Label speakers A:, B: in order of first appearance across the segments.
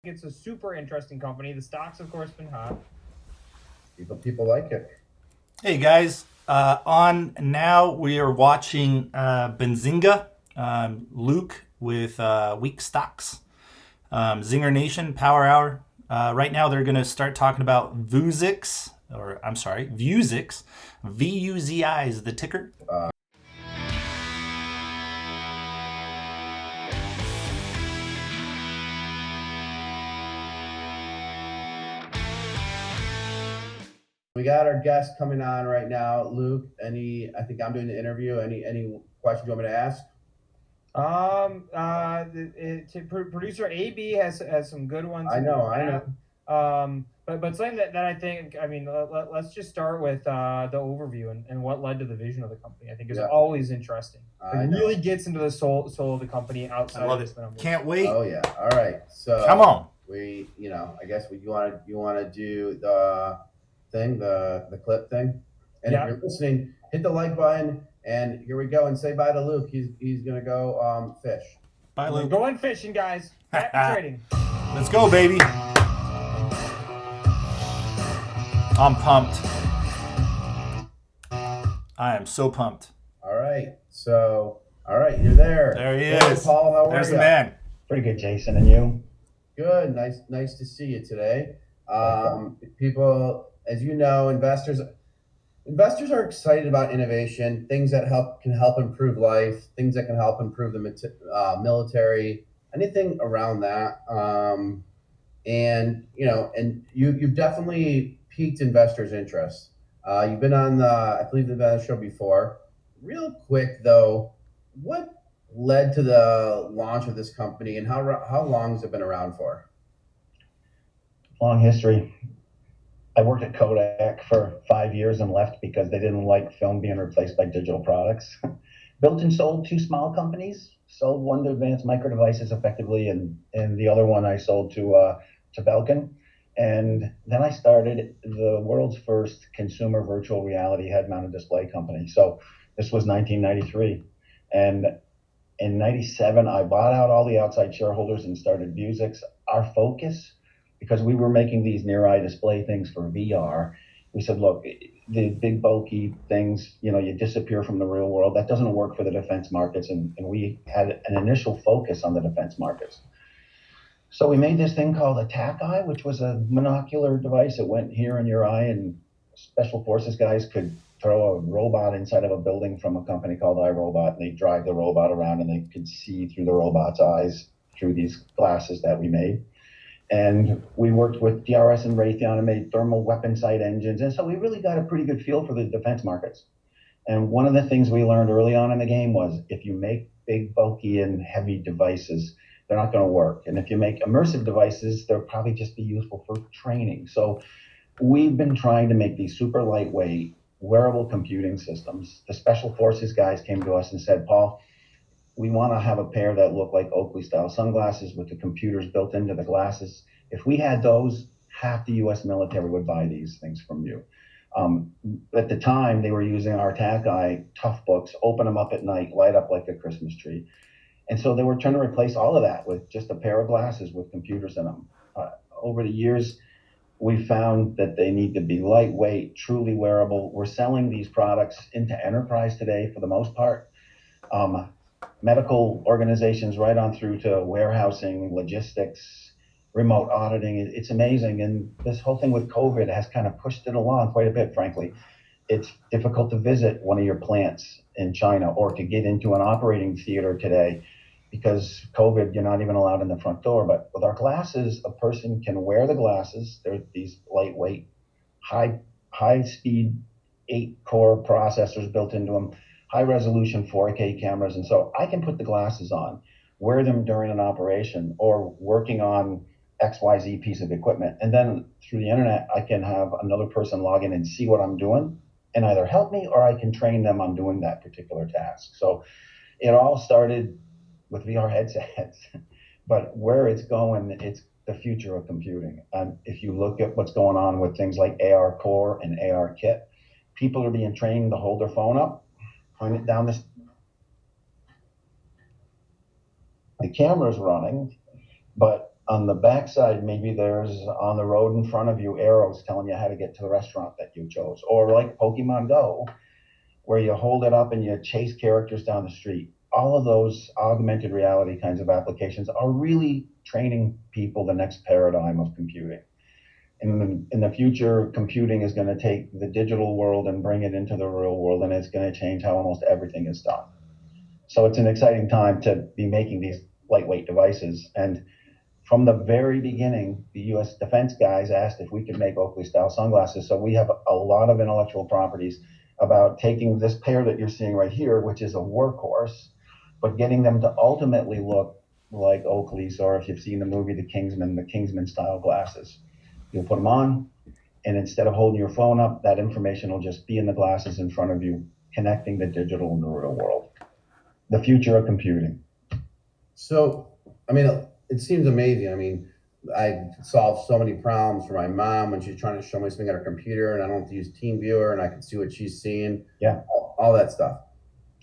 A: It's a super interesting company. The stock's, of course, been hot.
B: People like it.
C: Hey guys, on now we are watching Benzinga, Luke with weak stocks, Zinger Nation, Power Hour. Right now they're going to start talking about Vuzix, or I'm sorry, Vuzix. VUZI is the ticker.
B: We got our guest coming on right now, Luke. I think I'm doing the interview. Any questions you want me to ask?
A: Producer AB has some good ones.
B: I know.
A: But something that I think, I mean, let's just start with the overview and what led to the vision of the company. I think is always interesting. It really gets into the soul of the company outside.
C: I love it. Can't wait.
B: Oh yeah. All right. So
C: come on.
B: I guess you want to do the thing, the clip thing. And if you're listening, hit the like button. And here we go, and say bye to Luke. He's gonna go fish.
C: Bye, Luke.
A: Going fishing, guys. Trading.
C: Let's go, baby. I'm pumped. I am so pumped.
B: All right. So, you're there.
C: There he is.
B: Paul, how are you?
C: There's the man.
D: Pretty good, Jason. And you?
B: Good. Nice to see you today. People, as you know, investors are excited about innovation, things that can help improve life, things that can help improve the military, anything around that. And you've definitely piqued investors' interest. You've been on I believe the show before. Real quick though, what led to the launch of this company, and how long has it been around for?
D: Long history. I worked at Kodak for 5 years and left because they didn't like film being replaced by digital products. Built and sold 2 small companies. Sold one to Advanced Micro Devices effectively, and the other one I sold to Belkin. And then I started the world's first consumer virtual reality head-mounted display company. So this was 1993. And in 97, I bought out all the outside shareholders and started Vuzix. Our focus, because we were making these near-eye display things for VR, we said, look, the big bulky things, you disappear from the real world. That doesn't work for the defense markets. And we had an initial focus on the defense markets. So we made this thing called a TAC eye, which was a monocular device that went here in your eye, and special forces guys could throw a robot inside of a building from a company called iRobot, and they'd drive the robot around and they could see through the robot's eyes through these glasses that we made. And we worked with DRS and Raytheon and made thermal weapon sight engines. And so we really got a pretty good feel for the defense markets. And one of the things we learned early on in the game was if you make big, bulky, and heavy devices, they're not going to work. And if you make immersive devices, they'll probably just be useful for training. So we've been trying to make these super lightweight, wearable computing systems. The special forces guys came to us and said, Paul, we want to have a pair that look like Oakley-style sunglasses with the computers built into the glasses. If we had those, half the U.S. military would buy these things from you. At the time, they were using our TAC eye tough books, open them up at night, light up like a Christmas tree. And so they were trying to replace all of that with just a pair of glasses with computers in them. Over the years, we found that they need to be lightweight, truly wearable. We're selling these products into enterprise today for the most part. Medical organizations right on through to warehousing, logistics, remote auditing. It's amazing. And this whole thing with COVID has kind of pushed it along quite a bit, frankly. It's difficult to visit one of your plants in China or to get into an operating theater today because COVID, you're not even allowed in the front door. But with our glasses, a person can wear the glasses. They're these lightweight, high-speed, 8-core processors built into them, high-resolution 4K cameras. And so I can put the glasses on, wear them during an operation or working on XYZ piece of equipment. And then through the internet, I can have another person log in and see what I'm doing and either help me or I can train them on doing that particular task. So it all started with VR headsets, but where it's going, it's the future of computing. If you look at what's going on with things like AR Core and AR Kit, people are being trained to hold their phone up, point it down the camera's running, but On the backside, maybe there's on the road in front of you arrows telling you how to get to the restaurant that you chose. Or like Pokemon Go, where you hold it up and you chase characters down the street. All of those augmented reality kinds of applications are really training people the next paradigm of computing. In the future, computing is going to take the digital world and bring it into the real world, and it's going to change how almost everything is done. So it's an exciting time to be making these lightweight devices. And from the very beginning, the U.S. defense guys asked if we could make Oakley-style sunglasses. So we have a lot of intellectual properties about taking this pair that you're seeing right here, which is a workhorse, but getting them to ultimately look like Oakley's, or if you've seen the movie The Kingsman-style glasses. You'll put them on, and instead of holding your phone up, that information will just be in the glasses in front of you, connecting the digital and the real world. The future of computing.
B: So, I mean, it seems amazing. I mean, I solved so many problems for my mom when she's trying to show me something on her computer, and I don't have to use TeamViewer, and I can see what she's seeing.
D: Yeah.
B: All that stuff.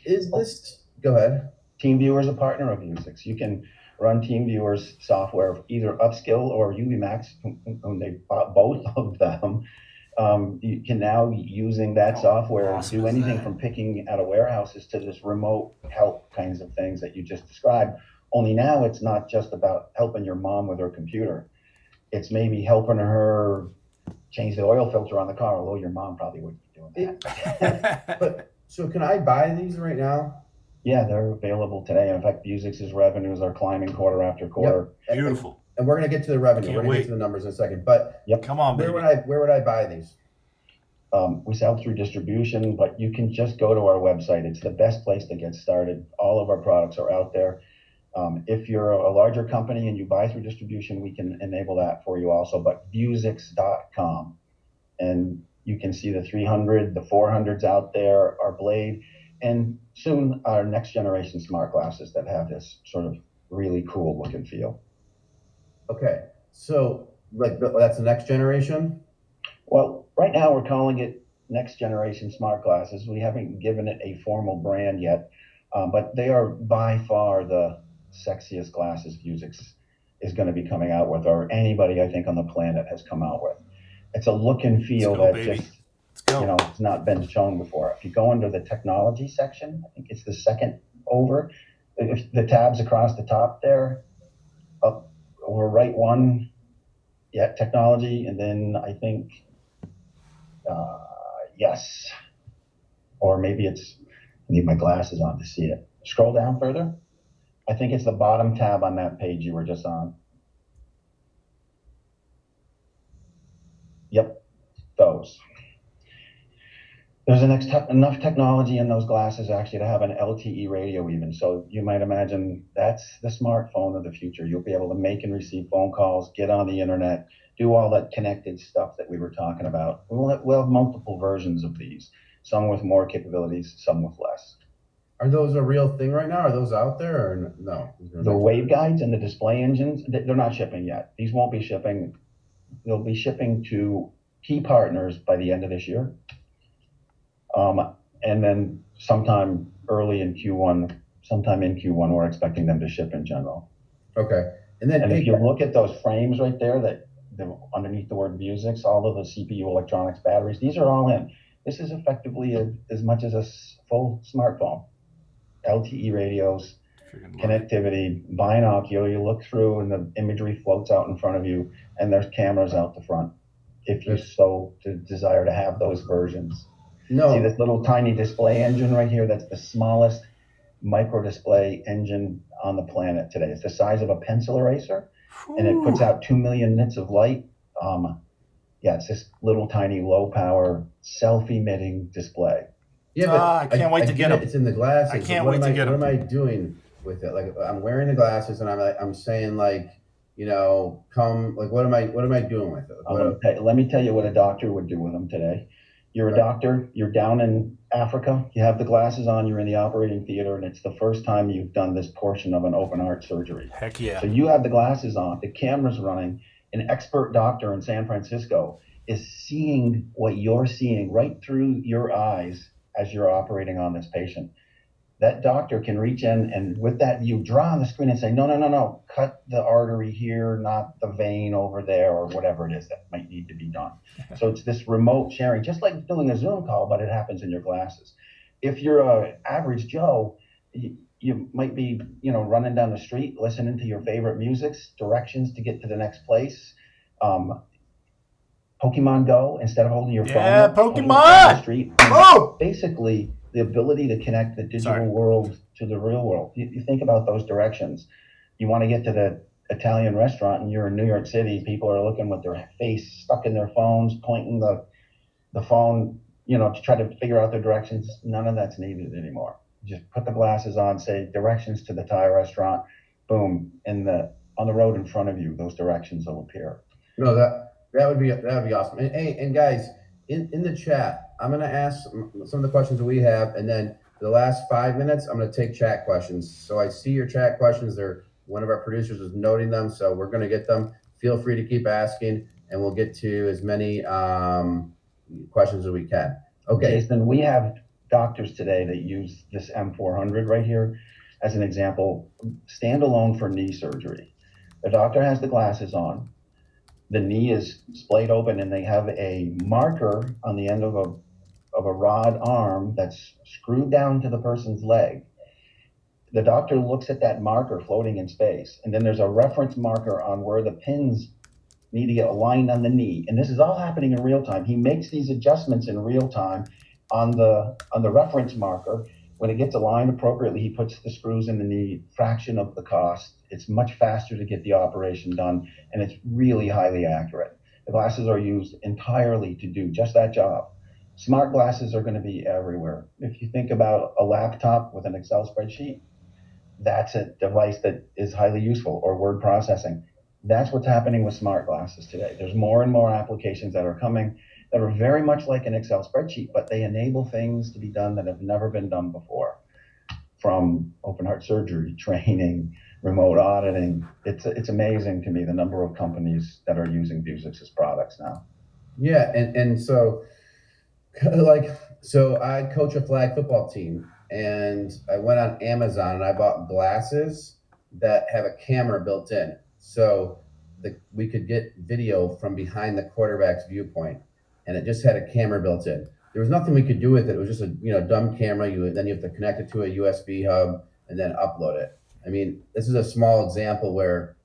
B: Is this, go ahead.
D: TeamViewer is a partner of Vuzix. You can run TeamViewer's software, either upskill or UbiMax, when they bought both of them. You can now, using that software,
C: awesome
D: do
C: is
D: anything
C: that?
D: from picking out of warehouses to just remote help kinds of things that you just described. Only now it's not just about helping your mom with her computer. It's maybe helping her change the oil filter on the car, although your mom probably wouldn't be doing that.
B: But so can I buy these right now?
D: Yeah, they're available today. In fact, Vuzix's revenues are climbing quarter after quarter.
B: Yep.
C: Beautiful.
B: And we're going to get to the revenue.
C: Can't
B: We're going to
C: wait.
B: get to the numbers in a second. But
C: Come on, baby.
B: where would I buy these?
D: We sell through distribution, but you can just go to our website. It's the best place to get started. All of our products are out there. If you're a larger company and you buy through distribution, we can enable that for you also, but Vuzix.com. And you can see the 300, the 400s out there, our Blade, and soon our next generation smart glasses that have this sort of really cool look and feel.
B: Okay. So like that's the next generation?
D: Well, right now we're calling it next generation smart glasses. We haven't given it a formal brand yet, but they are by far the sexiest glasses Vuzix is going to be coming out with, or anybody I think on the planet has come out with. It's a look and feel
C: Let's go,
D: that
C: baby.
D: just,
C: Let's go.
D: you know, it's not been shown before. If you go under the technology section, I think it's the second over, if the tabs across the top there, up or right one, yeah, technology, and then I think, yes, or maybe it's, I need my glasses on to see it. Scroll down further. I think it's the bottom tab on that page you were just on. Yep, those. There's enough technology in those glasses actually to have an LTE radio even. So you might imagine that's the smartphone of the future. You'll be able to make and receive phone calls, get on the internet, do all that connected stuff that we were talking about. We'll have multiple versions of these, some with more capabilities, some with less.
B: Are those a real thing right now? Are those out there or no?
D: The waveguides and the display engines, they're not shipping yet. These won't be shipping. They'll be shipping to key partners by the end of this year. And then sometime in Q1, we're expecting them to ship in general.
B: Okay. And
D: if you look at those frames right there, underneath the word Vuzix, all of the CPU electronics, batteries, these are all in. This is effectively as much as a full smartphone. LTE radios, connectivity, binocular, you look through and the imagery floats out in front of you, and there's cameras out the front if you so desire to have those versions.
B: No.
D: See this little tiny display engine right here? That's the smallest micro display engine on the planet today. It's the size of a pencil eraser, and it puts out 2 million nits of light. It's this little tiny low power self-emitting display.
B: Yeah, but
C: I can't wait to get them.
B: It's in the glasses.
C: I can't wait to get them.
B: What am I doing with it? Like I'm wearing the glasses and I'm saying like, you know, what am I doing with it?
D: Let me tell you what a doctor would do with them today. You're a doctor, you're down in Africa, you have the glasses on, you're in the operating theater, and it's the first time you've done this portion of an open heart surgery.
C: Heck yeah.
D: So you have the glasses on, the camera's running, an expert doctor in San Francisco is seeing what you're seeing right through your eyes as you're operating on this patient. That doctor can reach in and with that view, draw on the screen and say, no, cut the artery here, not the vein over there, or whatever it is that might need to be done. So it's this remote sharing, just like doing a Zoom call, but it happens in your glasses. If you're a average Joe, you might be, running down the street, listening to your favorite musics, directions to get to the next place. Pokemon Go, instead of holding your phone,
C: Pokemon
D: down the street.
C: Oh!
D: Basically, the ability to connect the digital world to the real world. You think about those directions. You want to get to the Italian restaurant and you're in New York City, people are looking with their face stuck in their phones, pointing the phone, to try to figure out their directions. None of that's needed anymore. Just put the glasses on, say directions to the Thai restaurant, boom, on the road in front of you, those directions will appear.
B: No, that would be awesome. And hey, and guys, in the chat, I'm gonna ask some of the questions that we have, and then the last 5 minutes, I'm gonna take chat questions. So I see your chat questions. One of our producers is noting them, so we're gonna get them. Feel free to keep asking, and we'll get to as many questions as we can. Okay.
D: Jason, we have doctors today that use this M400 right here as an example, standalone for knee surgery. The doctor has the glasses on, the knee is splayed open, and they have a marker on the end of a rod arm that's screwed down to the person's leg. The doctor looks at that marker floating in space, and then there's a reference marker on where the pins need to get aligned on the knee. And this is all happening in real time. He makes these adjustments in real time on the reference marker. When it gets aligned appropriately, he puts the screws in the knee, fraction of the cost. It's much faster to get the operation done, and it's really highly accurate. The glasses are used entirely to do just that job. Smart glasses are going to be everywhere. If you think about a laptop with an Excel spreadsheet, that's a device that is highly useful, or word processing. That's what's happening with smart glasses today. There's more and more applications that are coming that are very much like an Excel spreadsheet, but they enable things to be done that have never been done before. From open heart surgery, training, remote auditing. It's amazing to me the number of companies that are using Vuzix's products now.
B: Yeah, and so I coach a flag football team, and I went on Amazon and I bought glasses that have a camera built in, so we could get video from behind the quarterback's viewpoint, and it just had a camera built in. There was nothing we could do with it. It was just a dumb camera. Then you have to connect it to a USB hub and then upload it. I mean, this is a small example where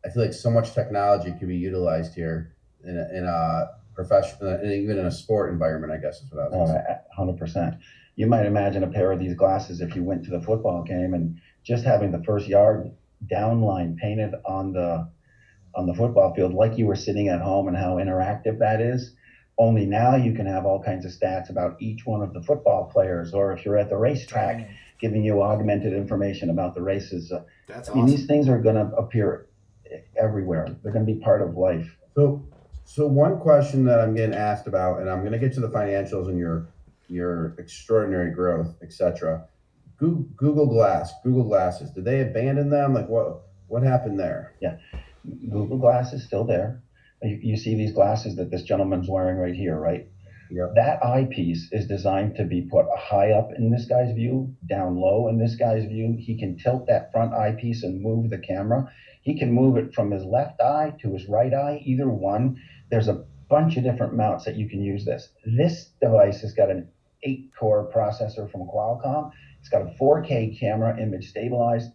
B: I feel like so much technology can be utilized here in a professional, and even in a sport environment, I guess is what I was saying.
D: 100%. You might imagine a pair of these glasses if you went to the football game, and just having the first yard down line painted on the football field like you were sitting at home, and how interactive that is. Only now you can have all kinds of stats about each one of the football players, or if you're at the racetrack, giving you augmented information about the races.
C: That's
D: awesome. These things are going to appear everywhere. They're going to be part of life.
B: So one question that I'm getting asked about, and I'm going to get to the financials and your extraordinary growth, etc. Google Glasses, did they abandon them? Like what happened there?
D: Yeah, Google Glass is still there. You see these glasses that this gentleman's wearing right here, right?
B: Yeah.
D: That eyepiece is designed to be put high up in this guy's view, down low in this guy's view. He can tilt that front eyepiece and move the camera. He can move it from his left eye to his right eye, either one. There's a bunch of different mounts that you can use this. This device has got an 8-core processor from Qualcomm. It's got a 4K camera, image stabilized.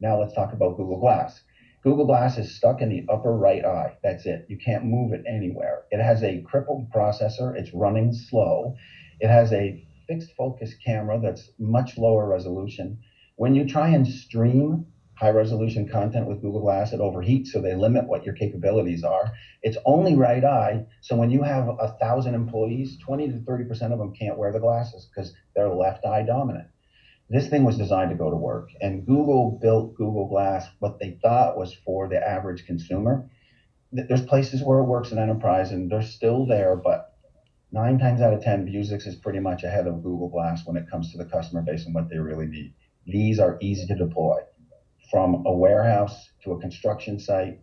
D: Now let's talk about Google Glass. Google Glass is stuck in the upper right eye. That's it. You can't move it anywhere. It has a crippled processor. It's running slow. It has a fixed focus camera that's much lower resolution. When you try and stream high resolution content with Google Glass, it overheats, so they limit what your capabilities are. It's only right eye, so when you have 1,000 employees, 20 to 30% of them can't wear the glasses because they're left eye dominant. This thing was designed to go to work, and Google built Google Glass what they thought was for the average consumer. There's places where it works in enterprise, and they're still there, but 9 times out of 10, Vuzix is pretty much ahead of Google Glass when it comes to the customer base and what they really need. These are easy to deploy, from a warehouse to a construction site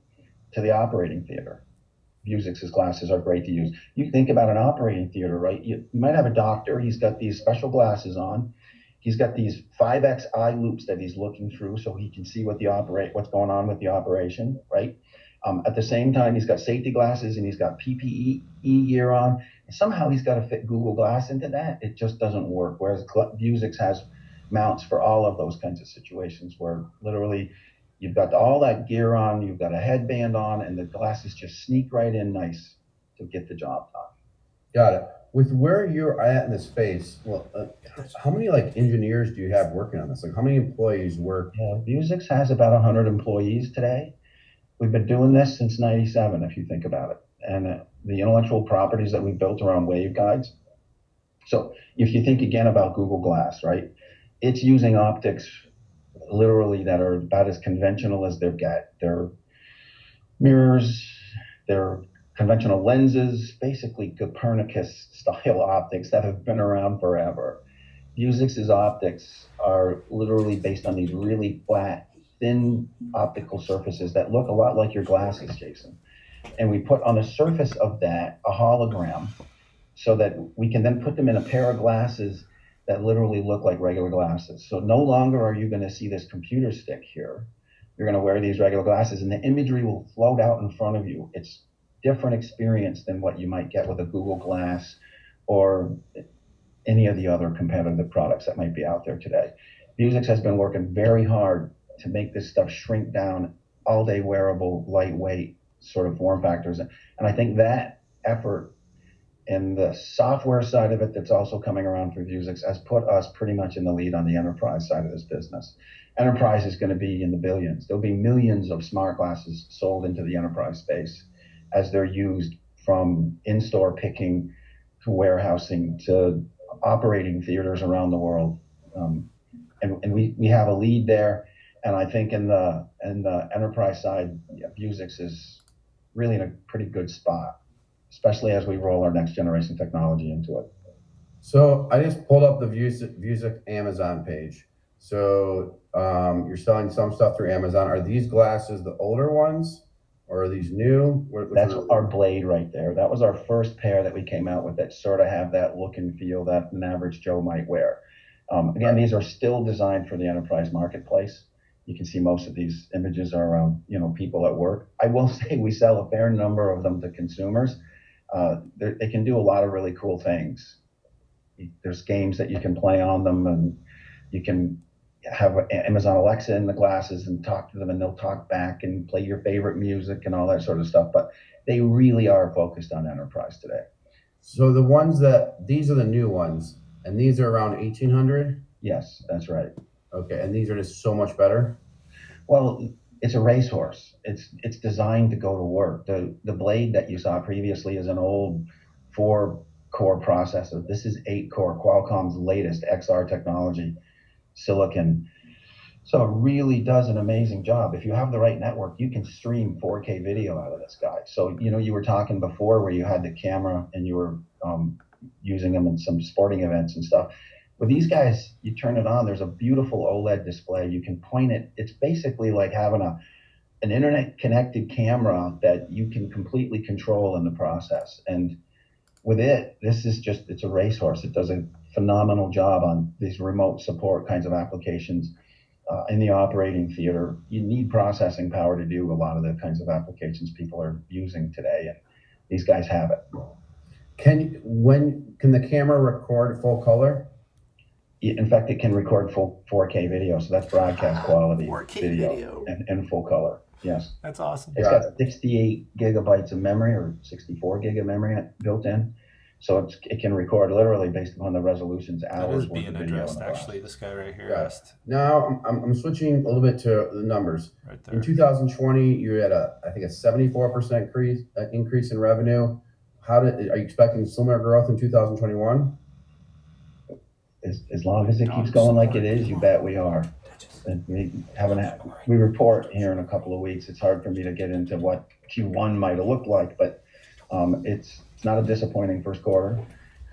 D: to the operating theater. Vuzix's glasses are great to use. You think about an operating theater, right? You might have a doctor, he's got these special glasses on. He's got these 5x eye loops that he's looking through so he can see what's going on with the operation, right? At the same time, he's got safety glasses and he's got PPE gear on. And somehow he's got to fit Google Glass into that. It just doesn't work. Whereas Vuzix has mounts for all of those kinds of situations where literally you've got all that gear on, you've got a headband on, and the glasses just sneak right in nice to get the job done.
B: Got it. With where you're at in the space, well, how many like engineers do you have working on this? Like how many employees work?
D: Yeah, Vuzix has about 100 employees today. We've been doing this since '97, if you think about it. And the intellectual properties that we built around waveguides. So if you think again about Google Glass, right? It's using optics literally that are about as conventional as they get. They're mirrors, they're conventional lenses, basically Copernicus style optics that have been around forever. Vuzix's optics are literally based on these really flat, thin optical surfaces that look a lot like your glasses, Jason. And we put on the surface of that a hologram so that we can then put them in a pair of glasses that literally look like regular glasses. So no longer are you going to see this computer stick here. You're going to wear these regular glasses and the imagery will float out in front of you. It's different experience than what you might get with a Google Glass or any of the other competitive products that might be out there today. Vuzix has been working very hard to make this stuff shrink down, all-day wearable, lightweight sort of form factors. And I think that effort and the software side of it that's also coming around for Vuzix has put us pretty much in the lead on the enterprise side of this business. Enterprise is going to be in the billions. There'll be millions of smart glasses sold into the enterprise space as they're used from in-store picking to warehousing to operating theaters around the world. And we have a lead there. And I think in the enterprise side, Vuzix is really in a pretty good spot, especially as we roll our next generation technology into it.
B: So I just pulled up the Vuzix Amazon page. So you're selling some stuff through Amazon. Are these glasses the older ones? Or are these new?
D: That's our Blade right there. That was our first pair that we came out with that sort of have that look and feel that an average Joe might wear. Again, these are still designed for the enterprise marketplace. You can see most of these images are around, people at work. I will say we sell a fair number of them to consumers. They can do a lot of really cool things. There's games that you can play on them, and you can have Amazon Alexa in the glasses and talk to them and they'll talk back and play your favorite music and all that sort of stuff. But they really are focused on enterprise today.
B: So these are the new ones and these are around 1800?
D: Yes, that's right.
B: Okay. And these are just so much better?
D: Well, it's a racehorse. It's designed to go to work. The Blade that you saw previously is an old 4-core processor. This is 8-core, Qualcomm's latest XR technology. Silicon. So it really does an amazing job. If you have the right network, you can stream 4K video out of this guy. So, you were talking before where you had the camera and you were using them in some sporting events and stuff. With these guys, you turn it on, there's a beautiful OLED display. You can point it. It's basically like having an internet connected camera that you can completely control in the process. And with it, it's a racehorse. It does a phenomenal job on these remote support kinds of applications in the operating theater. You need processing power to do a lot of the kinds of applications people are using today, and these guys have it.
B: Can the camera record full color?
D: In fact, it can record full 4K video, so that's broadcast quality
C: 4K
D: video. And full color. Yes,
C: that's awesome.
D: It's got 68 gigabytes of memory or 64 gig of memory built in. So it can record literally based upon the resolutions, hours
C: That is
D: worth
C: being
D: of video.
C: addressed, actually. This guy right here
B: Yeah.
C: asked.
B: Now I'm switching a little bit to the numbers.
C: Right there.
B: In 2020, you had a 74% increase in revenue. Are you expecting similar growth in 2021?
D: As long as it keeps going like it is, you bet we are. And we report here in a couple of weeks. It's hard for me to get into what Q1 might have looked like, but it's not a disappointing first quarter.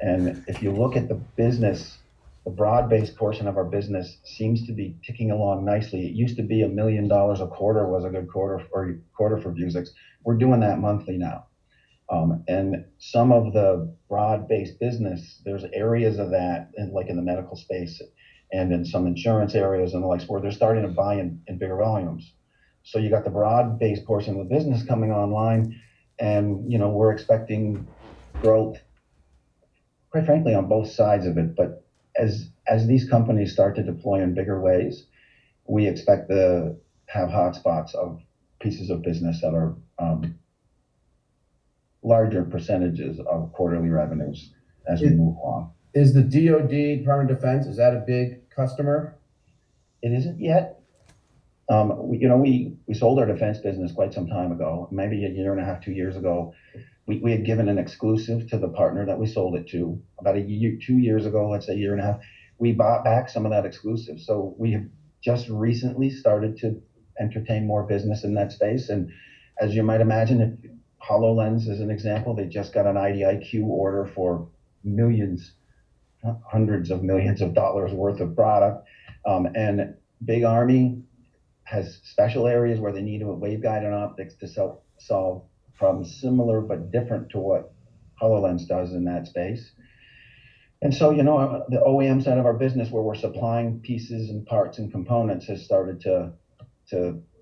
D: And if you look at the business, the broad-based portion of our business seems to be ticking along nicely. It used to be $1 million a quarter was a good quarter for Vuzix. We're doing that monthly now. And some of the broad-based business, there's areas of that, like in the medical space, and in some insurance areas and the likes, where they're starting to buy in bigger volumes. So you got the broad-based portion of the business coming online, and we're expecting growth, quite frankly, on both sides of it. But as these companies start to deploy in bigger ways, we expect to have hotspots of pieces of business that are larger percentages of quarterly revenues as we move along.
B: Is the DoD, Department of Defense, is that a big customer?
D: It isn't yet. We sold our defense business quite some time ago, maybe a year and a half, 2 years ago. We had given an exclusive to the partner that we sold it to about 2 years ago, let's say a year and a half. We bought back some of that exclusive. So we have just recently started to entertain more business in that space. And as you might imagine, if HoloLens is an example, they just got an IDIQ order for millions, hundreds of millions of dollars worth of product. And Big Army has special areas where they need waveguide and optics to solve problems similar but different to what HoloLens does in that space. And so, the OEM side of our business, where we're supplying pieces and parts and components, has started to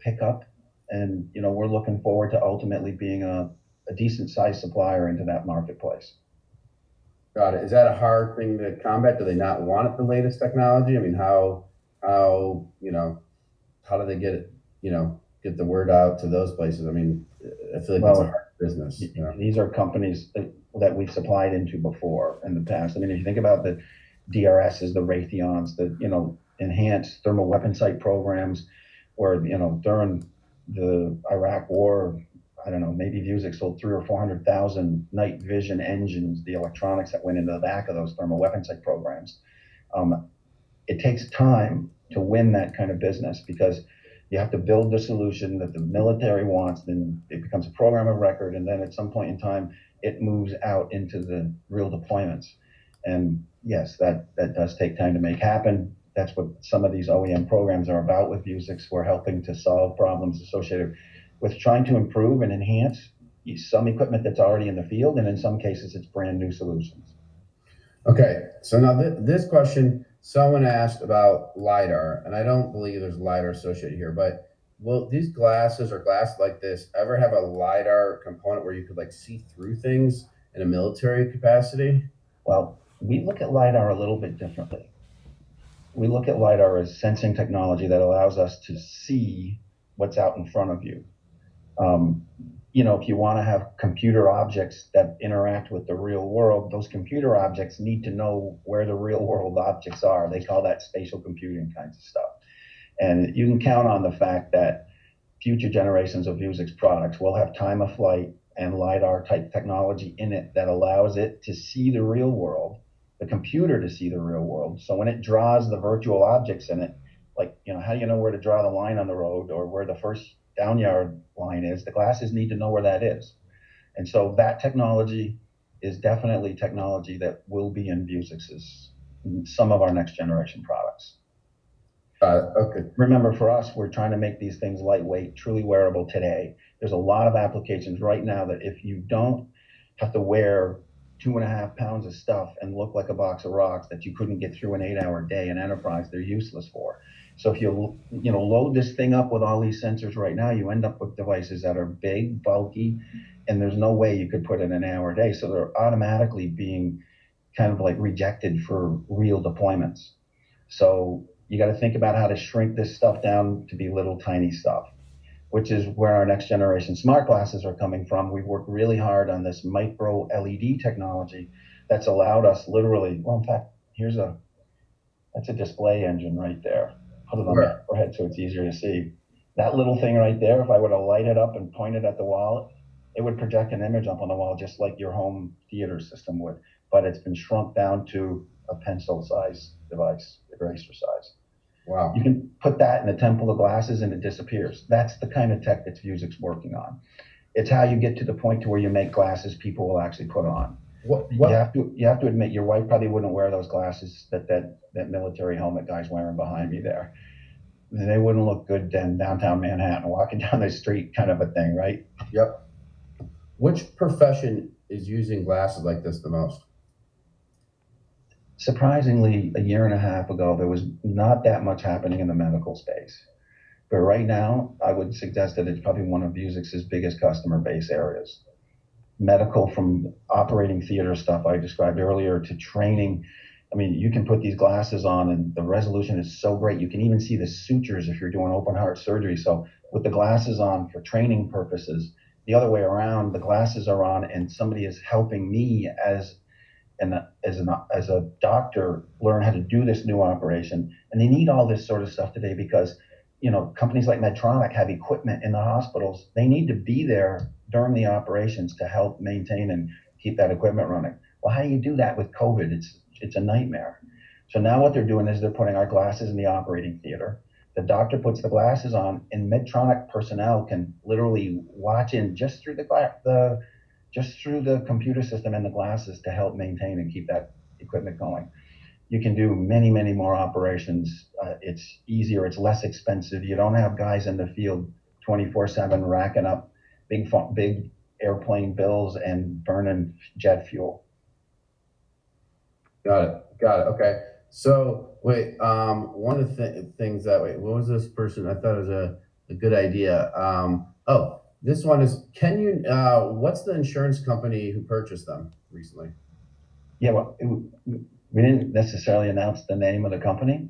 D: pick up. And, we're looking forward to ultimately being a decent sized supplier into that marketplace.
B: Got it. Is that a hard thing to combat? Do they not want the latest technology? I mean, how do they get it, get the word out to those places? I mean, I feel like it's a hard business.
D: These are companies that we've supplied into before in the past. I mean, if you think about the DRSs, the Raytheons, the, enhanced thermal weapon sight programs, where, during the Iraq war, I don't know, maybe Vuzix sold 300,000 or 400,000 night vision engines, the electronics that went into the back of those thermal weapon sight programs. It takes time to win that kind of business, because you have to build the solution that the military wants, then it becomes a program of record, and then at some point in time, it moves out into the real deployments. And yes, that does take time to make happen. That's what some of these OEM programs are about with Vuzix. We're helping to solve problems associated with trying to improve and enhance some equipment that's already in the field, and in some cases, it's brand new solutions.
B: Okay, so now this question, someone asked about LiDAR, and I don't believe there's LiDAR associated here, but will these glasses or glasses like this ever have a LiDAR component where you could see through things in a military capacity?
D: Well, we look at LiDAR a little bit differently. We look at LiDAR as sensing technology that allows us to see what's out in front of you. If you want to have computer objects that interact with the real world, those computer objects need to know where the real world objects are. They call that spatial computing kinds of stuff. And you can count on the fact that future generations of Vuzix products will have time of flight and LiDAR type technology in it that allows it to see the real world, the computer to see the real world. So when it draws the virtual objects in it, how do you know where to draw the line on the road, or where the first downyard line is? The glasses need to know where that is. And so that technology is definitely technology that will be in Vuzix's, some of our next generation products.
B: Okay.
D: Remember, for us, we're trying to make these things lightweight, truly wearable today. There's a lot of applications right now that if you don't have to wear 2.5 pounds of stuff and look like a box of rocks that you couldn't get through an 8-hour day in enterprise, they're useless for. So if you load this thing up with all these sensors right now, you end up with devices that are big, bulky, and there's no way you could put in an hour a day. So they're automatically being kind of rejected for real deployments. So you got to think about how to shrink this stuff down to be little tiny stuff, which is where our next generation smart glasses are coming from. We've worked really hard on this micro LED technology that's allowed us literally, well, in fact, that's a display engine right there. Put it on the forehead so it's easier to see. That little thing right there, if I were to light it up and point it at the wall, it would project an image up on the wall just like your home theater system would. But it's been shrunk down to a pencil size device, eraser size.
B: Wow.
D: You can put that in a temple of glasses and it disappears. That's the kind of tech that Vuzix working on. It's how you get to the point to where you make glasses people will actually put on.
B: What?
D: You have to admit, your wife probably wouldn't wear those glasses that military helmet guy's wearing behind me there. They wouldn't look good in downtown Manhattan walking down the street, kind of a thing, right?
B: Yep. Which profession is using glasses like this the most?
D: surprisingly, a year and a half ago, there was not that much happening in the medical space. But right now, I would suggest that it's probably one of Vuzix's biggest customer base areas. Medical, from operating theater stuff I described earlier to training. I mean, you can put these glasses on and the resolution is so great. You can even see the sutures if you're doing open heart surgery. So with the glasses on for training purposes, the other way around, the glasses are on and somebody is helping me as a doctor learn how to do this new operation. And they need all this sort of stuff today because, you know, companies like Medtronic have equipment in the hospitals. They need to be there during the operations to help maintain and keep that equipment running. Well, how do you do that with COVID? It's a nightmare. So now what they're doing is they're putting our glasses in the operating theater. The doctor puts the glasses on, and Medtronic personnel can literally watch in just through the computer system and the glasses to help maintain and keep that equipment going. You can do many, many more operations. It's easier. It's less expensive. You don't have guys in the field 24/7 racking up big airplane bills and burning jet fuel.
B: Got it. Okay. So wait, one of the things that, what was this person? I thought it was a good idea. Oh, this one is, can you, what's the insurance company who purchased them recently?
D: Yeah, well, we didn't necessarily announce the name of the company.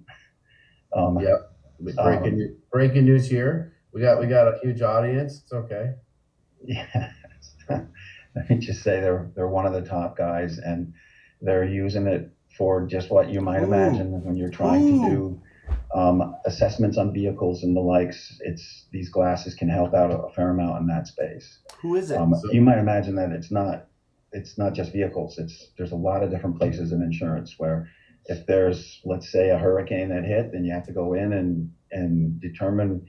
B: Breaking news here. We got a huge audience. It's okay.
D: Yeah. Let me just say they're one of the top guys, and they're using it for just what you might imagine when you're trying to do assessments on vehicles and the likes. These glasses can help out a fair amount in that space.
C: Who is it?
D: You might imagine that it's not just vehicles. There's a lot of different places in insurance where if there's, let's say, a hurricane that hit, then you have to go in and determine,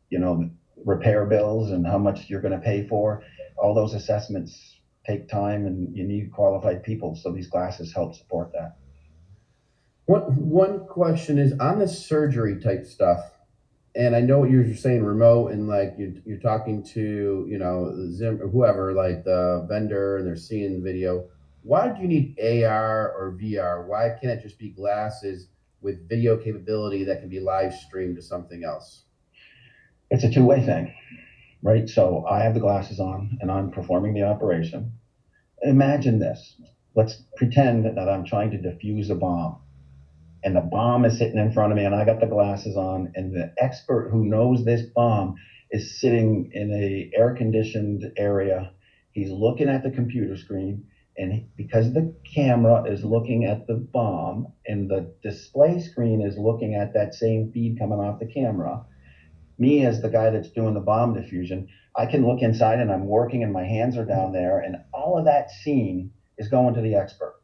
D: you know, repair bills and how much you're going to pay for. All those assessments take time, and you need qualified people. So these glasses help support that.
B: One question is on the surgery type stuff, and I know what you're saying remote, and like you're talking to, you know, Zim or whoever, like the vendor, and they're seeing video. Why do you need AR or VR? Why can't it just be glasses with video capability that can be live streamed to something else?
D: It's a two-way thing, right? So I have the glasses on and I'm performing the operation. Imagine this. Let's pretend that I'm trying to defuse a bomb, and the bomb is sitting in front of me and I got the glasses on, and the expert who knows this bomb is sitting in a air-conditioned area. He's looking at the computer screen, and because the camera is looking at the bomb and the display screen is looking at that same feed coming off the camera, me as the guy that's doing the bomb diffusion, I can look inside and I'm working and my hands are down there, and all of that scene is going to the expert.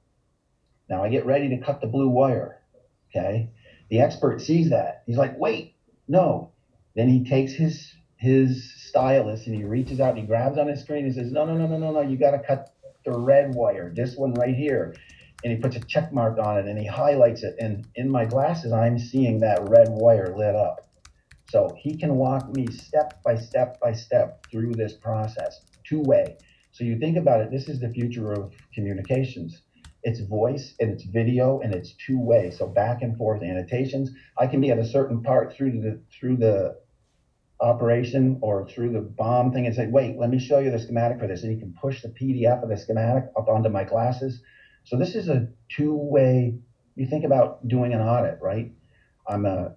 D: Now I get ready to cut the blue wire, okay? The expert sees that. He's like, wait, no. Then he takes his stylus and he reaches out and he grabs on his screen and says, no, you got to cut the red wire, this one right here. And he puts a check mark on it and he highlights it. And in my glasses, I'm seeing that red wire lit up. So he can walk me step by step by step through this process, two-way. So you think about it, this is the future of communications. It's voice and it's video and it's two-way. So back and forth annotations. I can be at a certain part through the operation or through the bomb thing and say, wait, let me show you the schematic for this. And you can push the PDF of the schematic up onto my glasses. So this is a two-way. You think about doing an audit, right? I'm a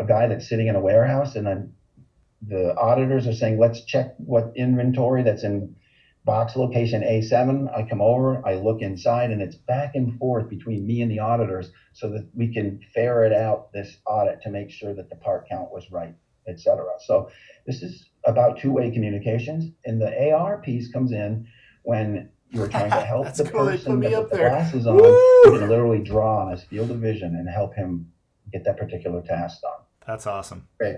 D: guy that's sitting in a warehouse, and the auditors are saying, let's check what inventory that's in box location A7. I come over, I look inside, and it's back and forth between me and the auditors so that we can ferret out this audit to make sure that the part count was right, etc. So this is about two-way communications, and the AR piece comes in when you're trying to help the person with the glasses on. You can literally draw on his field of vision and help him get that particular task done.
C: That's awesome.
B: Great.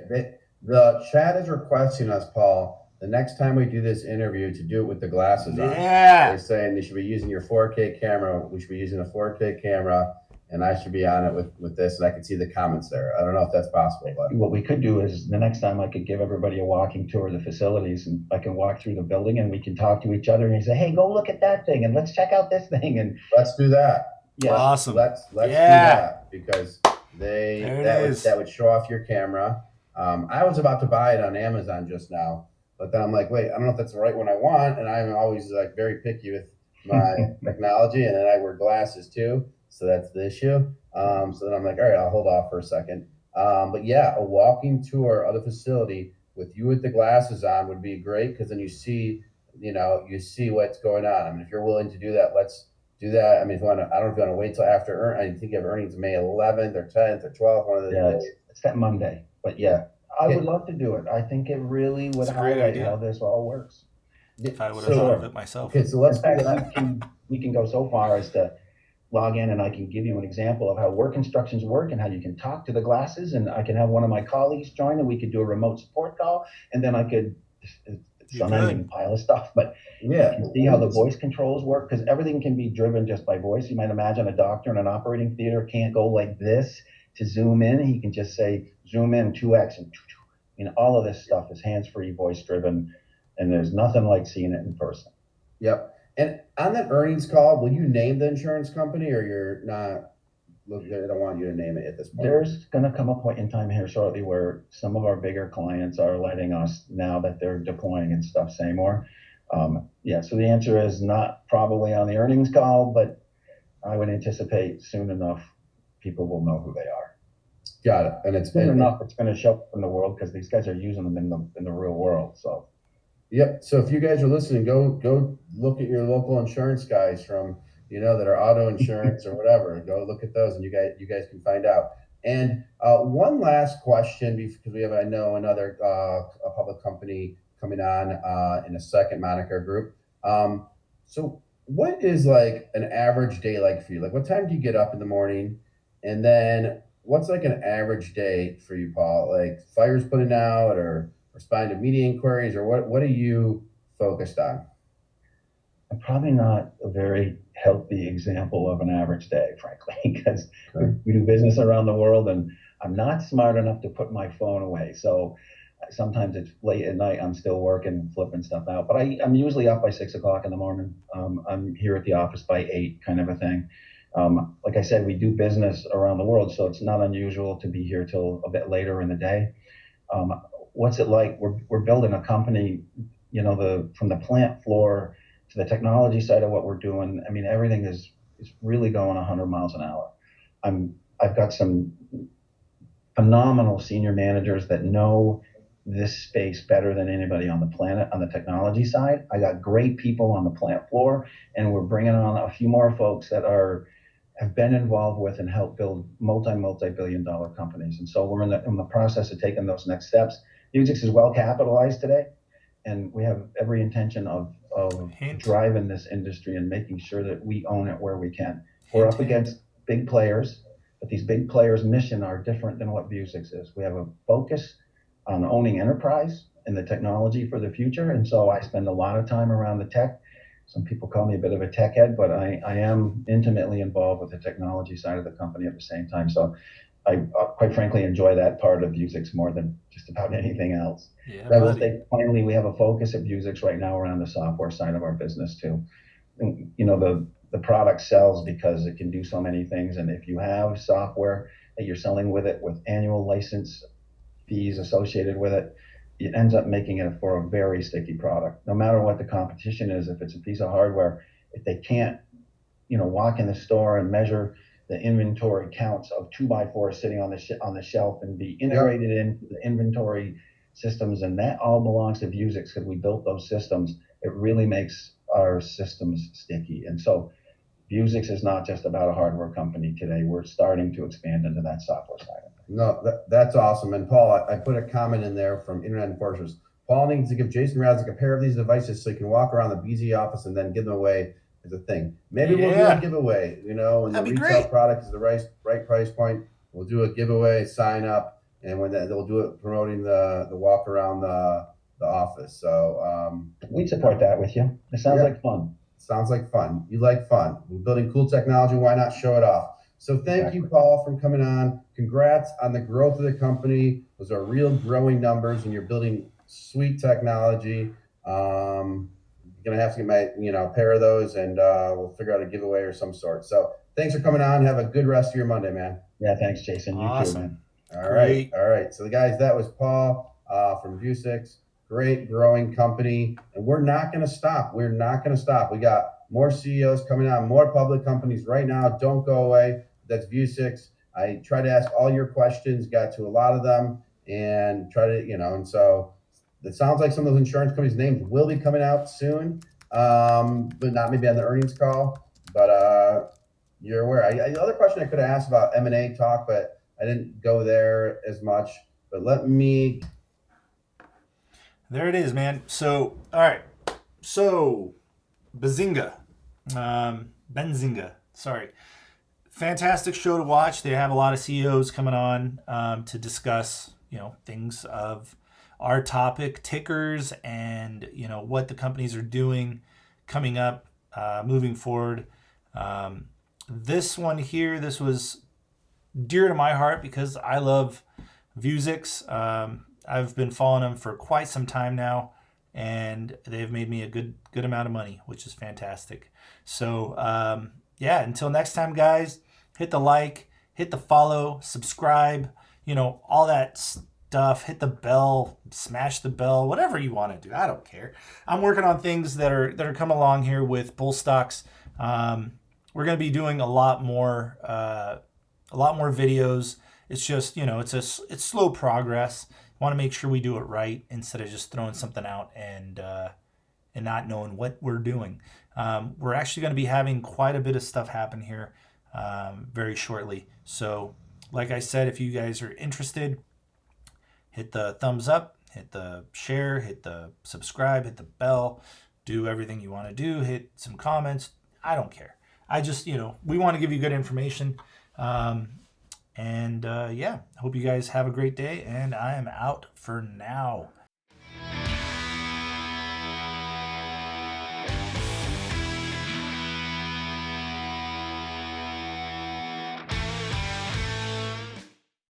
B: The chat is requesting us, Paul, the next time we do this interview to do it with the glasses on.
C: Yeah.
B: They're saying they should be using your 4K camera. We should be using a 4K camera, and I should be on it with this, and I can see the comments there. I don't know if that's possible, but
D: what we could do is the next time I could give everybody a walking tour of the facilities, and I can walk through the building and we can talk to each other and say, hey, go look at that thing and let's check out this thing. And
B: let's do that.
D: Yeah.
C: Awesome.
B: Let's do
C: Yeah.
B: that because
C: There it is.
B: that would show off your camera. I was about to buy it on Amazon just now, but then I'm like, wait, I don't know if that's the right one I want, and I'm always like very picky with my technology, and then I wear glasses too, so that's the issue. So then I'm like, all right, I'll hold off for a second. But yeah, a walking tour of the facility with you with the glasses on would be great because then you see what's going on. I mean, if you're willing to do that, let's do that. I mean, if you want to, I don't know if you want to wait till after I think you have earnings May 11th or 10th or 12th, one of the days.
D: It's that Monday. But yeah, I would love to do it. I think it really would highlight how this all works.
C: If I would have thought of it myself.
B: Okay, so let's
D: in fact, we can go so far as to log in and I can give you an example of how work instructions work and how you can talk to the glasses, and I can have one of my colleagues join and we could do a remote support call, and then I could it's an ending pile of stuff, but
B: yeah,
D: you can see how the voice controls work because everything can be driven just by voice. You might imagine a doctor in an operating theater can't go like this to zoom in. He can just say zoom in 2x and all of this stuff is hands-free, voice driven, and there's nothing like seeing it in person.
B: Yep. And on that earnings call, will you name the insurance company, or you're not? Look, I don't want you to name it at this point.
D: There's going to come a point in time here shortly where some of our bigger clients are letting us, now that they're deploying and stuff, say more. Yeah, so the answer is not probably on the earnings call, but I would anticipate soon enough people will know who they are.
B: Got it. And it's
D: soon enough it's going to show up in the world because these guys are using them in the real world. So.
B: Yep. So if you guys are listening, go look at your local insurance guys from that are auto insurance or whatever. Go look at those, and you guys can find out. And one last question, because I know another a public company coming on in a second, Monica Group. So what is like an average day like for you? Like, what time do you get up in the morning, and then what's like an average day for you, Paul? Like fires putting out, or responding to media inquiries, or what are you focused on?
D: I'm probably not a very healthy example of an average day, frankly, because we do business around the world and I'm not smart enough to put my phone away. So sometimes it's late at night, I'm still working, flipping stuff out, but I'm usually up by 6 o'clock in the morning. I'm here at the office by 8, kind of a thing. Like I said, we do business around the world, so it's not unusual to be here till a bit later in the day. What's it like? We're building a company, from the plant floor to the technology side of what we're doing. I mean, everything is really going 100 miles an hour. I've got some phenomenal senior managers that know this space better than anybody on the planet on the technology side. I got great people on the plant floor, and we're bringing on a few more folks that have been involved with and helped build multi-billion-dollar companies. And so we're in the process of taking those next steps. Vuzix is well capitalized today, and we have every intention of driving this industry and making sure that we own it where we can. We're up against big players, but these big players' mission are different than what Vuzix is. We have a focus on owning enterprise and the technology for the future, and so I spend a lot of time around the tech. Some people call me a bit of a tech head, but I am intimately involved with the technology side of the company at the same time. So I quite frankly enjoy that part of Vuzix more than just about anything else.
C: Yeah,
D: I will say, finally, we have a focus at Vuzix right now around the software side of our business too. And, the product sells because it can do so many things, and if you have software that you're selling with it with annual license fees associated with it, it ends up making it for a very sticky product. No matter what the competition is, if it's a piece of hardware, if they can't, walk in the store and measure the inventory counts of 2x4 sitting on the shelf and be integrated into the inventory systems, and that all belongs to Vuzix because we built those systems. It really makes our systems sticky. And so Vuzix is not just about a hardware company today. We're starting to expand into that software side.
B: No, that's awesome. And Paul, I put a comment in there from Internet Enforcers. Paul needs to give Jason Radzic a pair of these devices so he can walk around the BZ office and then give them away as a thing. Maybe we'll do a giveaway, when the retail product is the right price point. We'll do a giveaway, sign up, and when they'll do it promoting the walk around the office. So
D: we'd support that with you. It sounds like fun.
B: Sounds like fun. You like fun. We're building cool technology. Why not show it off? So thank you, Paul, for coming on. Congrats on the growth of the company. Those are real growing numbers, and you're building sweet technology. You're gonna have to get my pair of those, and we'll figure out a giveaway or some sort. So thanks for coming on. Have a good rest of your Monday, man.
D: Yeah, thanks, Jason. You
C: Awesome.
D: too, man.
B: All right. So the guys, that was Paul from Vuzix. Great growing company, and we're not going to stop. We got more CEOs coming out, more public companies right now. Don't go away. That's Vuzix. I try to ask all your questions, got to a lot of them, and try to, and so it sounds like some of those insurance companies' names will be coming out soon, but not maybe on the earnings call. But you're aware. The other question I could have asked about M&A talk, but I didn't go there as much. But
C: there it is, man. So, all right. So, Benzinga. Sorry. Fantastic show to watch. They have a lot of CEOs coming on to discuss, things of our topic, tickers, and, what the companies are doing coming up, moving forward. This one here, this was dear to my heart because I love Vuzix. I've been following them for quite some time now, and they've made me a good amount of money, which is fantastic. So, until next time, guys, hit the like, hit the follow, subscribe, all that stuff. Hit the bell, smash the bell, whatever you want to do. I don't care. I'm working on things that are coming along here with bull stocks. We're going to be doing a lot more videos. It's just, it's slow progress. Want to make sure we do it right instead of just throwing something out and not knowing what we're doing. We're actually going to be having quite a bit of stuff happen here very shortly. So, like I said, if you guys are interested, hit the thumbs up, hit the share, hit the subscribe, hit the bell, do everything you want to do, hit some comments. I don't care. I just, we want to give you good information. I hope you guys have a great day, and I am out for now.